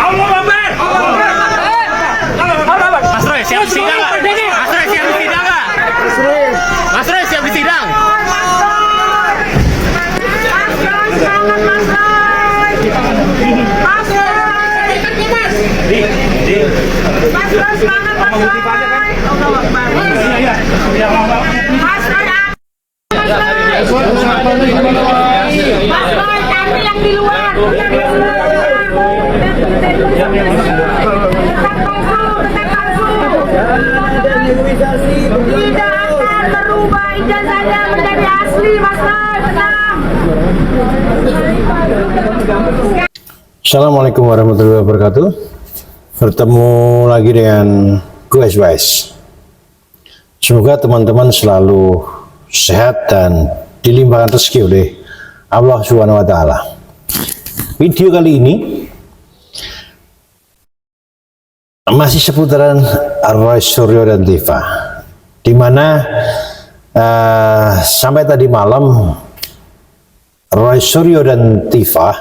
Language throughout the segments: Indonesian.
Allah Akbar. Mas Roy siap sidang nggak? Mas Roy siap sidang nggak? Mas Roy siap sidang. Kami yang di luar. Tidak akan berubah ijazahnya menjadi asli, Mas Roy. Tenang. Assalamualaikum warahmatullahi wabarakatuh. Bertemu lagi dengan gue Wise. Semoga teman-teman selalu sehat dan dilimpahkan rezeki oleh Allah Subhanahu wa taala. Video kali ini masih seputaran Roy Suryo dan Tifa, di mana sampai tadi malam Roy Suryo dan Tifa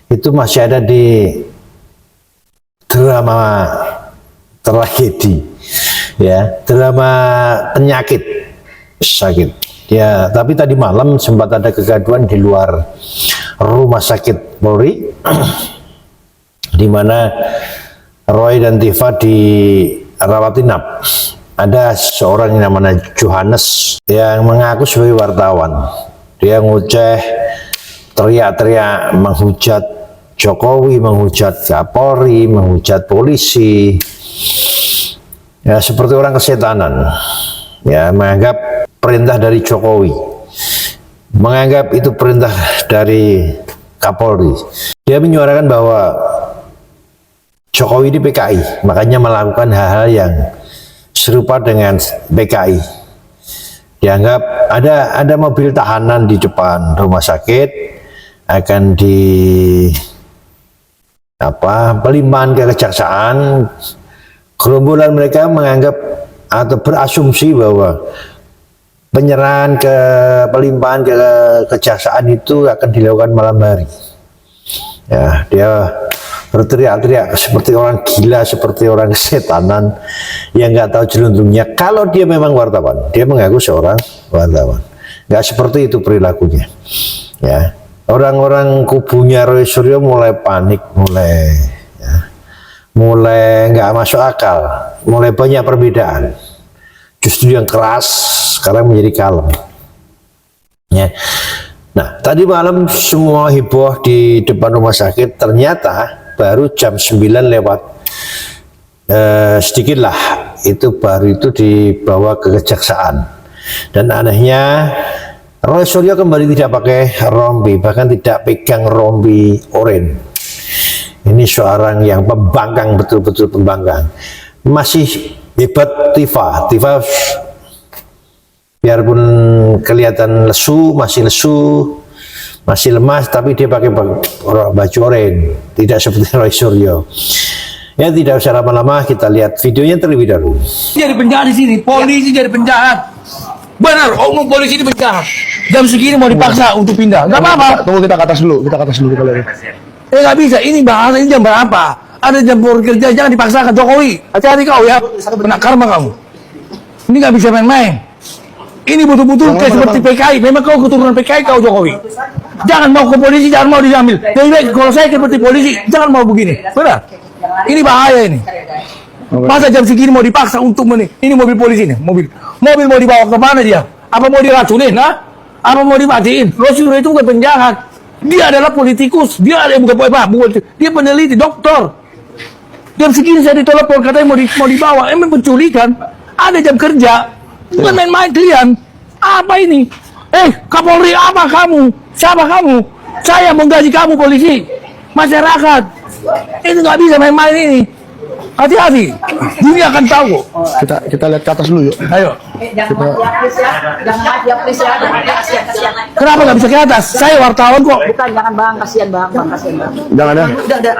itu masih ada di drama tragedi, ya, drama penyakit sakit, ya. Tapi tadi malam sempat ada kegaduhan di luar rumah sakit Polri, di mana Roy dan Tifa dirawat inap. Ada seorang yang namanya Johannes yang mengaku sebagai wartawan. Dia ngoceh, teriak-teriak, menghujat Jokowi, menghujat Kapolri, menghujat polisi, ya seperti orang kesetanan, ya, menganggap perintah dari Jokowi, menganggap itu perintah dari Kapolri. Dia menyuarakan bahwa Jokowi di PKI, makanya melakukan hal-hal yang serupa dengan PKI. Dianggap ada mobil tahanan di depan rumah sakit akan pelimpahan ke kejaksaan. Gerombolan mereka menganggap atau berasumsi bahwa penyerahan ke pelimpahan ke kejaksaan itu akan dilakukan malam hari. Ya, dia berteriak-teriak seperti orang gila, seperti orang kesetanan yang nggak tahu jelunturnya. Kalau dia memang wartawan, dia mengaku seorang wartawan. Nggak seperti itu perilakunya. Ya, orang-orang kubunya Roy Suryo mulai panik, mulai nggak masuk akal, mulai banyak perbedaan. Justru yang keras sekarang menjadi kalem. Ya. Nah, tadi malam semua heboh di depan rumah sakit. Ternyata baru jam 9 lewat sedikit lah, itu baru itu dibawa ke kejaksaan. Dan anehnya Roy Suryo kembali tidak pakai rompi, bahkan tidak pegang rompi oranye. Ini seorang yang pembangkang, betul-betul pembangkang. Masih hebat Tifa biarpun kelihatan lesu, masih lemas, tapi dia pakai baju oranye, tidak seperti Roy Suryo. Ya, tidak usah lama-lama, kita lihat videonya terlebih dahulu. Jadi penjahat di sini, polisi jadi penjahat. Benar, oknum polisi ini penjahat. Jam segini mau dipaksa untuk pindah, nggak apa-apa. Tunggu, kita ke atas dulu, kita lihat. Nggak bisa, ini bahasa ini jam berapa? Ada jam kerja, jangan dipaksakan. Jokowi, hati-hati kau ya, kena karma kamu. Ini nggak bisa main-main. Ini betul-betul kayak seperti PKI. Memang kau keturunan PKI kau, Jokowi. Jangan mau ke polisi, jangan mau diambil. Lebih baik kalau saya seperti polisi, jangan mau begini. Benar? Ini bahaya ini. Masa jam segini mau dipaksa untuk ini mobil polisi nih, mobil mau dibawa ke mana dia? Apa mau diracunin, nah? Apa mau dimatiin? Roy Suryo itu bukan penjahat. Dia adalah politikus. Dia dia peneliti, dokter. Jam segini saya ditelepon katanya mau dibawa. Emang penculikan? Ada jam kerja. Bukan main-main kalian. Apa ini? Kapolri apa kamu? Siapa kamu? Saya menggaji kamu polisi. Masyarakat. Itu nggak bisa main-main ini. Hati-hati. Dunia akan tahu. Kita lihat ke atas dulu yuk. Ayo. Jangan please ya. Kenapa nggak bisa ke atas? Saya wartawan kok. Bukan, jangan bang, kasihan bang, kasihan bang. Jangan ya.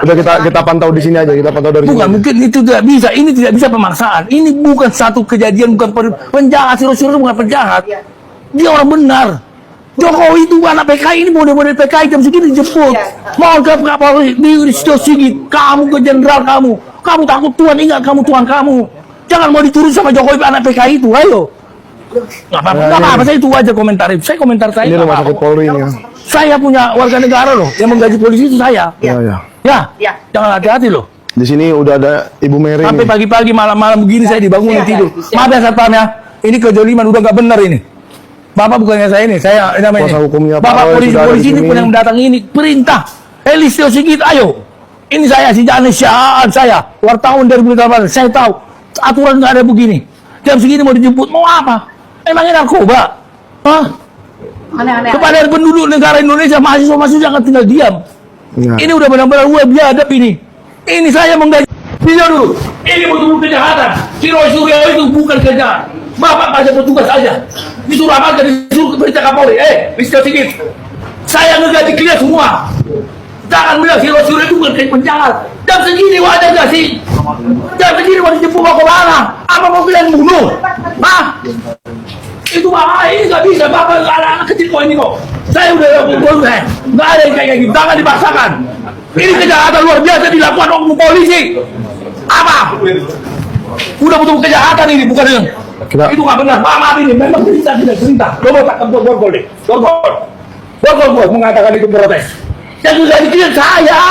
Udah kita pantau di sini aja, kita pantau dari Bukan, sini. mungkin itu tidak bisa. Ini tidak bisa pemaksaan. Ini bukan satu kejadian, bukan penjahat. Si Roy Suryo bukan penjahat. Dia orang benar. Jokowi itu anak PKI, ini model-model PKI jam segini dijemput. Mau ke Kapolri di Listio Sigit, kamu ke jenderal kamu takut Tuhan, ingat kamu Tuhan kamu. Jangan mau diturun sama Jokowi anak PKI itu, ayo. Nggak apa-apa, saya itu aja komentar itu. Saya komentar saya. Ini rumah sakit Polri ini ya. Saya punya warga negara loh, yang menggaji polisi itu saya. Iya. Ya, jangan hati-hati loh. Di sini udah ada Ibu Mary. Sampai nih. pagi-pagi malam-malam begini saya dibangunin tidur. Maaf ya satpam ya, ini kejoliman udah nggak benar ini. Bapak bukannya saya ini, saya namanya. Kuasa hukumnya Pak Bapak Roy sudah ada polisi di ini sini. pun yang mendatangi ini perintah. Listio Sigit, ayo. Ini saya si Janis Syaan saya, wartawan dari Berita Barat. Saya tahu aturan nggak ada begini. Jam segini mau dijemput mau apa? Emangnya narkoba? Hah? Aneh-aneh. Kepada penduduk negara Indonesia, mahasiswa jangan tinggal diam. Ya. Ini udah benar-benar web biadab ini. Ini saya menggaji. Tidak dulu. Ini betul-betul kejahatan. Si Roy Suryo itu bukan kerja. Bapak pasti bertugas aja. Disuruh apa? Disuruh berita Kapolri. Listio Sigit. Saya ngegaji kalian semua. Jangan bilang si Roy Suryo itu bukan penjahat. Jam segini wajar gak sih? Jam segini mau dijemput mau ke mana? Apa mau kalian bunuh? Hah? Itu bahaya, ini nggak bisa. Bapak anak-anak kecil kok ini kok. Saya udah nggak ada yang kayak gitu. Jangan dipaksakan. Ini kejahatan luar biasa dilakukan oknum polisi. Apa? Udah betul kejahatan ini, bukan yang itu nggak benar. Maaf ini memang tidak cerita. Coba takkan borgol deh. Borgol mengatakan itu protes. Yang sudah dikirim saya.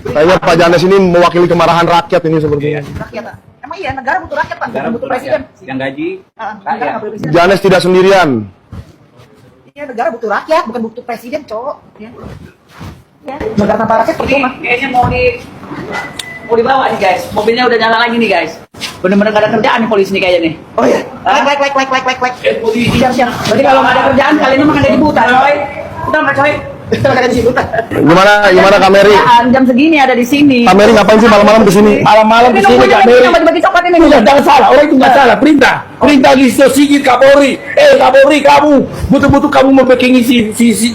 Kayaknya Pak Janes ini mewakili kemarahan rakyat ini sepertinya. Rakyat, Pak. Emang iya, negara butuh rakyat, Pak. Bukan butuh presiden. Yang gaji Negara nggak butuh presiden. Janes tidak sendirian. Iya, negara butuh rakyat, bukan butuh presiden, cowok. Ya. Negara tanpa rakyat percuma. Kayaknya mau dibawa nih guys. Mobilnya udah nyala lagi nih guys. Bener-bener gak ada kerjaan nih polisi nih kayaknya nih. Oh iya. Like. Siap. Berarti kalau nggak ada kerjaan kalian emang ada di buta, coy. Udah nggak coy? Kita ada di situ. Gimana Kak Mary? Kerjaan, jam segini ada di sini. Kak Mary ngapain sih malam-malam kesini? Malam-malam di sini Kak Mary. Bagi coklat ini. Itu jangan salah, orang itu nggak salah. Perintah Listio Sigit Kapolri. Kapolri kamu betul-betul kamu membekengi si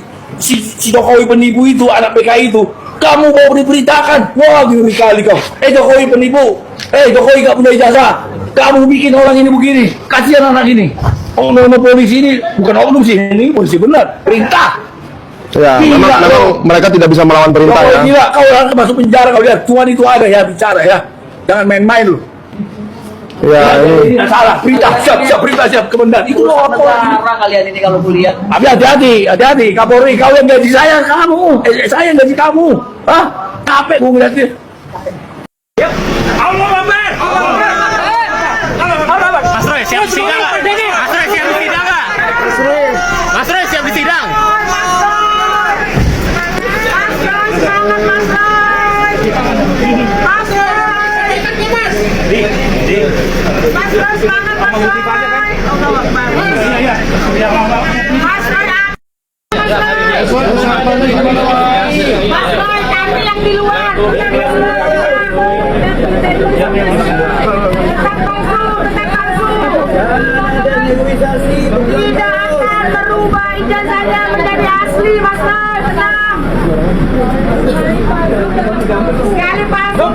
Jokowi penipu itu, anak PKI itu. Kamu mau diperintahkan? Wah, ngeri kali kau. Jokowi penipu. Jokowi gak punya ijazah. Kamu bikin orang ini begini. Kasihan anak ini. Oknum polisi ini bukan oknum sih, ini polisi benar. Perintah. Ya, Gila, memang mereka tidak bisa melawan perintah ya. Gila, kau orang masuk penjara kau lihat. Tuhan itu ada ya bicara ya. Jangan main-main lu. Ya, ini Tidak salah. Perintah siap, perintah siap kemendan. Itu loh apa? Negara kalian ini kalau kuliah. Tapi hati-hati Kapolri, kau yang gaji saya kamu, saya yang gaji kamu, capek gue ngeliatnya. Allah Akbar. Mas Roy siap sidang nggak? Mas Roy siap sidang nggak? Mas Roy siap sidang. Kami yang di luar. Tidak akan merubah ijazahnya menjadi asli, Mas Roy. Tenang. Sekali masuk.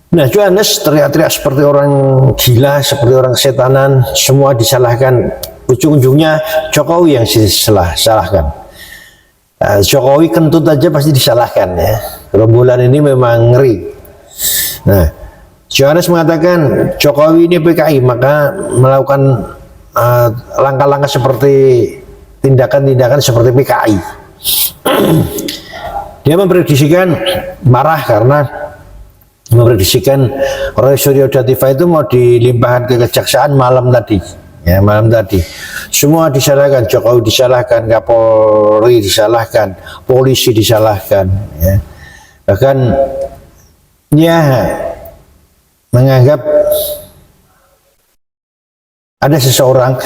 Nah, Johannes teriak-teriak seperti orang gila, seperti orang setanan, semua disalahkan. Ujung-ujungnya Jokowi yang disalahkan. Jokowi kentut aja pasti disalahkan ya. Rombolan ini memang ngeri. Nah, Johannes mengatakan Jokowi ini PKI, maka melakukan langkah-langkah seperti tindakan-tindakan seperti PKI. Dia memprediksikan marah karena memprediksikan Roy Suryo Dativa itu mau dilimpahkan ke kejaksaan malam tadi. Ya, malam tadi. Semua disalahkan, Jokowi disalahkan, Kapolri disalahkan, polisi disalahkan. Ya. Bahkan ya menganggap ada seseorang,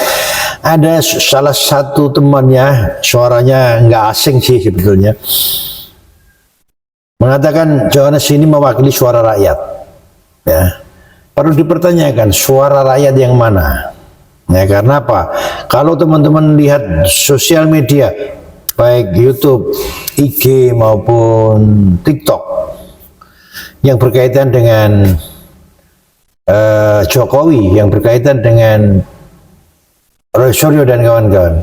ada salah satu temannya, suaranya nggak asing sih sebetulnya, mengatakan Johannes ini mewakili suara rakyat. Ya, perlu dipertanyakan suara rakyat yang mana? Ya, karena apa? Kalau teman-teman lihat sosial media, baik YouTube, IG maupun TikTok yang berkaitan dengan Jokowi, yang berkaitan dengan Roy Suryo dan kawan-kawan.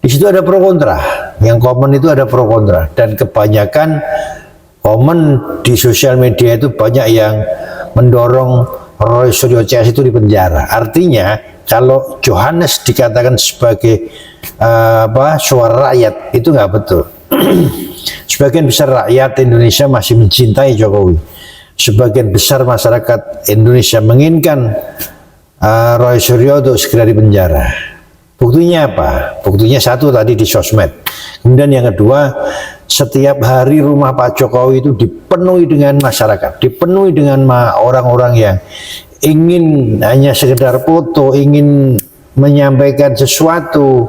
Di situ ada pro kontra, yang komen itu ada pro kontra, dan kebanyakan komen di sosial media itu banyak yang mendorong Roy Suryo CS itu di penjara. Artinya kalau Johannes dikatakan sebagai suara rakyat, itu nggak betul. Sebagian besar rakyat Indonesia masih mencintai Jokowi. Sebagian besar masyarakat Indonesia menginginkan Roy Suryo untuk segera dipenjara. Buktinya apa? Buktinya satu tadi di sosmed. Kemudian yang kedua, setiap hari rumah Pak Jokowi itu dipenuhi dengan masyarakat, dipenuhi dengan orang-orang yang ingin hanya sekedar foto, ingin menyampaikan sesuatu,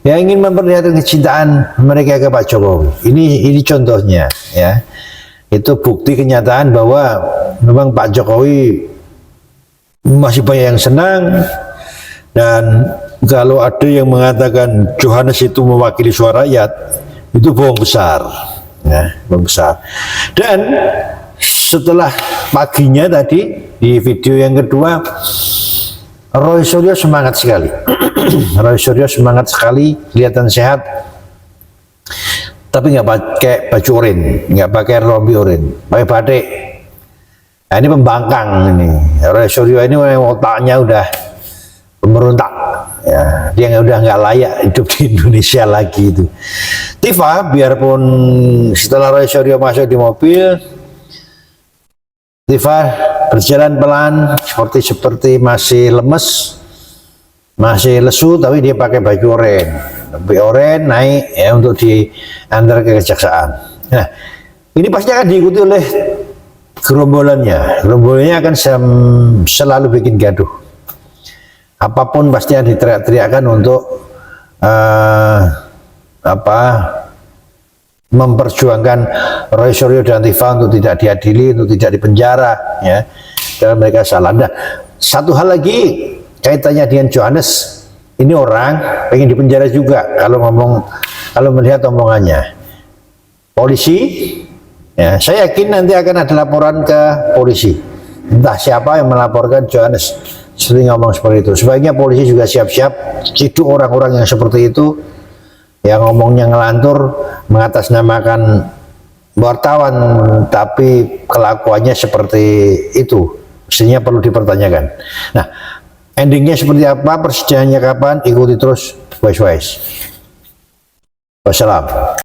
yang ingin memperlihatkan kecintaan mereka ke Pak Jokowi. Ini contohnya, ya. Itu bukti kenyataan bahwa memang Pak Jokowi masih banyak yang senang. Dan kalau ada yang mengatakan Johannes itu mewakili suara rakyat, itu bohong besar, ya, bohong besar. Dan setelah paginya tadi di video yang kedua, Roy Suryo semangat sekali. Roy Suryo semangat sekali, kelihatan sehat, tapi nggak pakai baju oranye, nggak pakai rompi oranye, pakai batik. Nah, ini pembangkang ini. Roy Suryo ini otaknya udah pemberontak, ya, dia udah nggak layak hidup di Indonesia lagi itu. Tifa, biarpun setelah Roy Suryo masuk di mobil, Tifa berjalan pelan, seperti masih lemes, masih lesu, tapi dia pakai baju oranye, naik ya untuk diantar ke kejaksaan. Nah, ini pasti akan diikuti oleh gerombolannya. Gerombolannya akan selalu bikin gaduh. Apapun pasti yang diteriak-teriakan untuk memperjuangkan Roy Suryo dan Tifa untuk tidak diadili, untuk tidak dipenjara, ya, karena mereka salah. Nah, satu hal lagi kaitannya dengan Johannes, ini orang pengen dipenjara juga kalau melihat omongannya. Polisi, ya, saya yakin nanti akan ada laporan ke polisi. Entah siapa yang melaporkan Johannes sering ngomong seperti itu. Sebaiknya polisi juga siap-siap ciduk orang-orang yang seperti itu, yang ngomongnya ngelantur, mengatasnamakan wartawan, tapi kelakuannya seperti itu. Mestinya perlu dipertanyakan. Nah, endingnya seperti apa, persidangannya kapan, ikuti terus. Wassalam.